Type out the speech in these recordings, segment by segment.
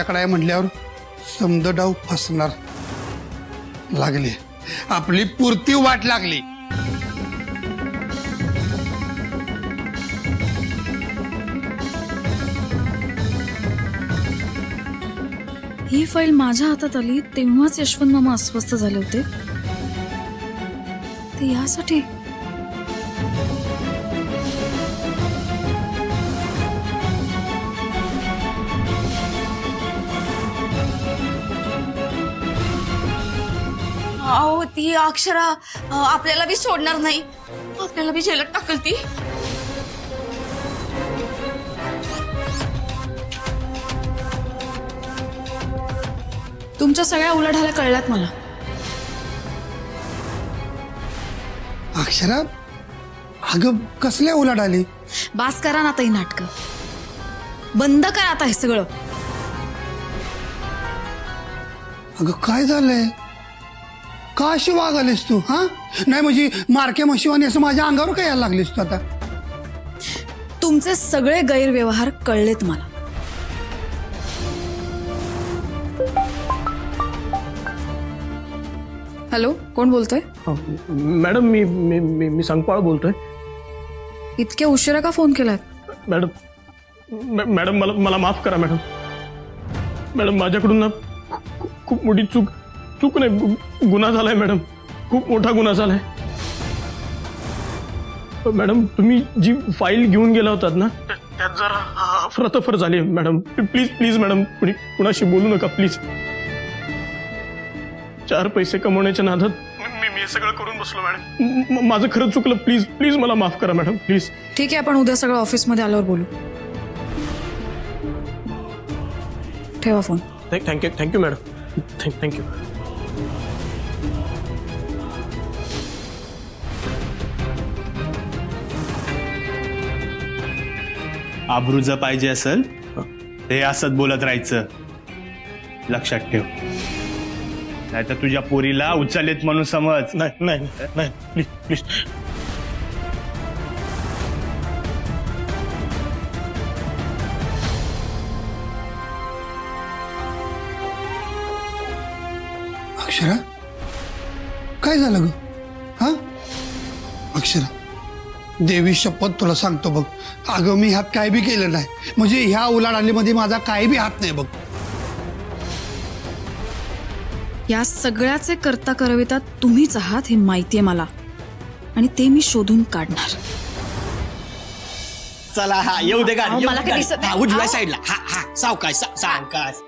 त्याकडे म्हटल्यावर समद डाव फसणार लागले. आपली पुरती वाट लागली. ही फाईल माझ्या हातात आली तेव्हाच यशवंत मामा अस्वस्थ झाले होते. ते यासाठी अहो ती अक्षरा आपल्याला बी सोडणार नाही. आपल्याला बी जेलात टाकल ती. तुमच्या सगळ्या उलाढाल्या कळल्यात मला. अक्षरा अगं कसल्या उलाढ आली. बास करा ना आता ही नाटकं. बंद करा आता हे सगळं. अगं काय झालंय. का अशी वागालीस तू. हा नाही म्हणजे मारक्या म्हशीवानी असं माझ्या अंगावर काय यायला लागलीस तू आता. तुमचे सगळे गैरव्यवहार कळलेत मला. हॅलो, कोण बोलतोय. मॅडम मी संकपाळ बोलतोय. इतक्या उशिरा का फोन केलाय. मॅडम मला माफ करा मॅडम. मॅडम माझ्याकडून ना खूप मोठी चूक नाही, गुन्हा झालाय मॅडम. खूप मोठा गुन्हा झालाय. मॅडम तुम्ही जी फाईल घेऊन गेला होतात ना त्यात जरा अफरातफर झाली मॅडम. प्लीज मॅडम कुणाशी बोलू नका प्लीज. 4 पैसे कमवण्याच्या नादात मी हे सगळं करून बसलो मॅडम. माझं खरंच चुकलं. प्लीज मला माफ करा मॅडम प्लीज. ठीक आहे, आपण उद्या सगळं ऑफिसमध्ये आल्यावर बोलू. ठेवा फोन. Thank you madam. थँक्यू. आबरू जर पाहिजे असेल ते असंच बोलत राहायचं. लक्षात ठेव, नाही तर तुझ्या पोरीला उचलेत म्हणून समज. नाही प्लीज. अक्षरा काय झालं ग. हा अक्षरा देवी शपथ तुला सांगतो बघ. अगं मी ह्यात काय बी केलं नाही. म्हणजे ह्या उलाढालीमध्ये माझा काय बी हात नाही बघ. या सगळ्याचे करता करविता तुम्हीच आहात हे माहितीये मला. आणि ते मी शोधून काढणार. चला हा येऊ दे गाडी. मला काही दिसत नाही. उजव्या अहो. साईडला. हा सावकाश सावकाश.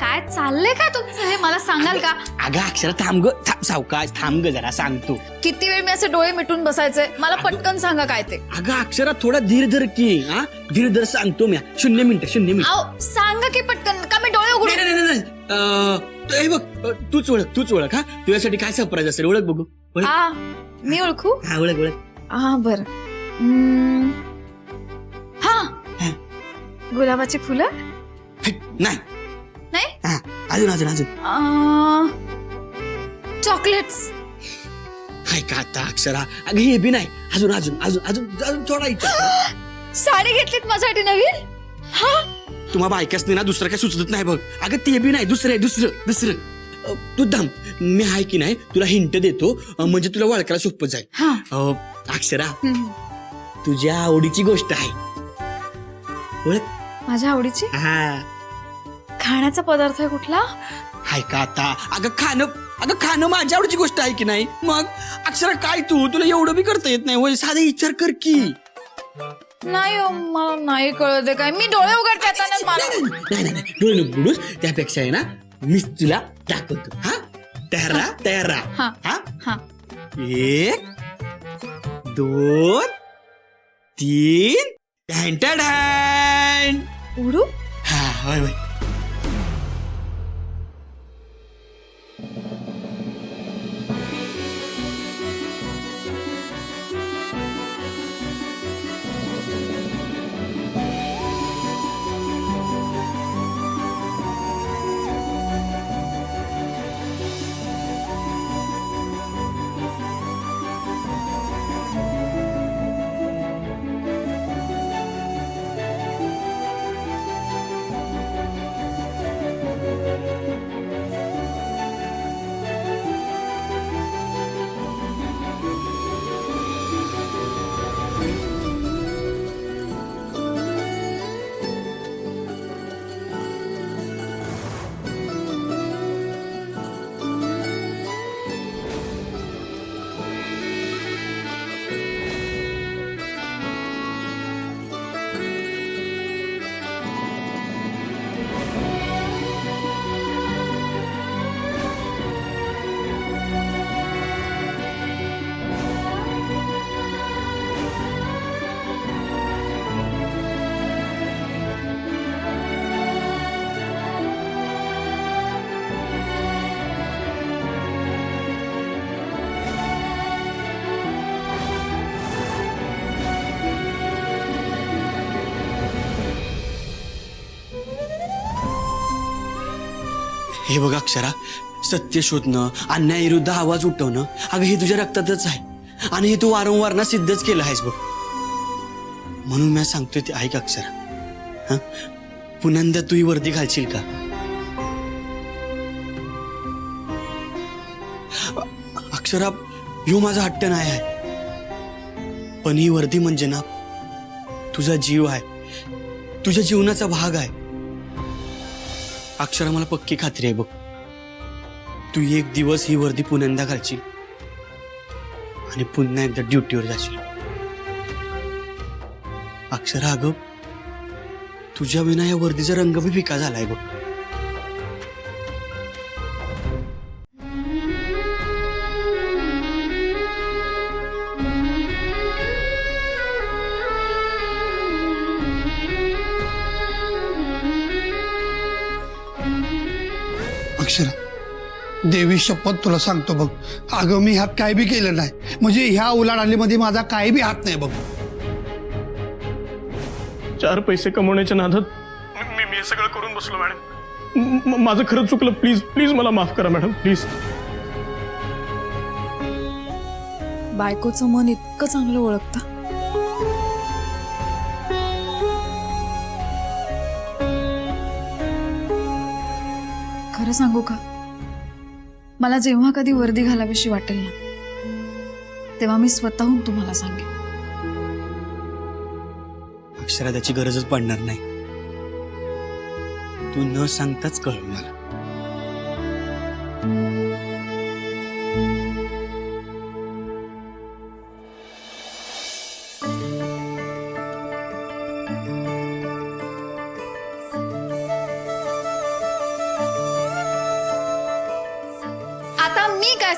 काय चाललंय काय तुमचं हे मला सांगाल का. अगं अक्षर थांब ग. सावकाश थांब ग जरा सांगतो. किती वेळ मी असे डोळे मिटून बसायचे. मला पटकन सांगा काय ते. अगं अक्षरा थोडा धीर धर की. हा धीर धर सांगतो मी. 0 मिनिट. अहो सांगा की पटकन. का मी डोळे उघडून. नाही. हे बघ तूच ओळख. हा तुझ्यासाठी काय सरप्राईज असेल ओळख बघू. हा मी ओळखू. हा ओळख. हा बर. हा गुलाबाची फुलं. नाही नाही हा अजून चॉकलेट्स. काय का आता अक्षरा. अगं हे बी नाही. अजून थोडा इच्छा. साडी घेतलीत माझ्यासाठी नवीन. हा तुम्हा बायकासनी ना दुसरं काय सुचत नाही बघ. अगं ते बी नाही. दुसरं तू दम. मी आहे की नाही तुला हिंट देतो म्हणजे तुला ओळखायला सोपं जाईल. अक्षरा तुझ्या आवडीची गोष्ट आहे. ओळख. माझ्या आवडीची. हा खाण्याचा पदार्थ आहे कुठला. हाय का आता. अगं खाणं माझ्या आवडीची गोष्ट आहे की नाही. मग अक्षरा काय तुला एवढं बी करता येत नाही होय. साधा विचार कर की. नाही हो मला नाही कळत आहे काय. मी डोळे उघडते आता ना मला. नाही डोळे नको बुडूस. त्यापेक्षा आहे ना मीच तुला दाखवतो. हा तयार राहा. हा हा 1 2 3 ढॅन. उडू. हा होय. हे बघ अक्षरा, सत्य शोधणं, अन्यायाविरुद्ध आवाज उठवणं, अगं हे तुझ्या रक्तातच आहे आणि हे तू वारंवार ना सिद्धच केलं आहेस बघ. म्हणून मी सांगतोय ते ऐक अक्षरा. हा, पुन्हा तू ही वर्दी घालशील का? अक्षरा, ह्यो माझा हट्ट नाही आहे, पण ही वर्दी म्हणजे ना तुझा जीव आहे, तुझ्या जीवनाचा भाग आहे. अक्षरा, मला पक्की खात्री आहे बघ, तू एक दिवस ही वर्दी पुन्हा घालशील आणि पुन्हा एकदा ड्युटीवर जाशील. अक्षरा, अगं तुझ्या विना या वर्दीचा रंग बी फिका झालाय बघ. अक्षरा, देवी शपथ तुला सांगतो बघ, अगं मी ह्यात काय बी केलं नाही. म्हणजे ह्या उलाढालीमध्ये माझा काय बी हात नाही बघ. 4 पैसे कमवण्याच्या नादात मी हे सगळं करून बसलो मॅडम. माझं खरंच चुकलं. प्लीज प्लीज मला माफ करा मॅडम, प्लीज. बायकोचं मन इतकं चांगलं ओळखता. खरं सांगू का, मला जेव्हा कधी वर्दी घालावीशी वाटेल ना, तेव्हा मी स्वतःहून तुम्हाला सांगेन. अक्षरा, त्याची गरजच पडणार नाही, तू न सांगताच कळव मला. आता मी काय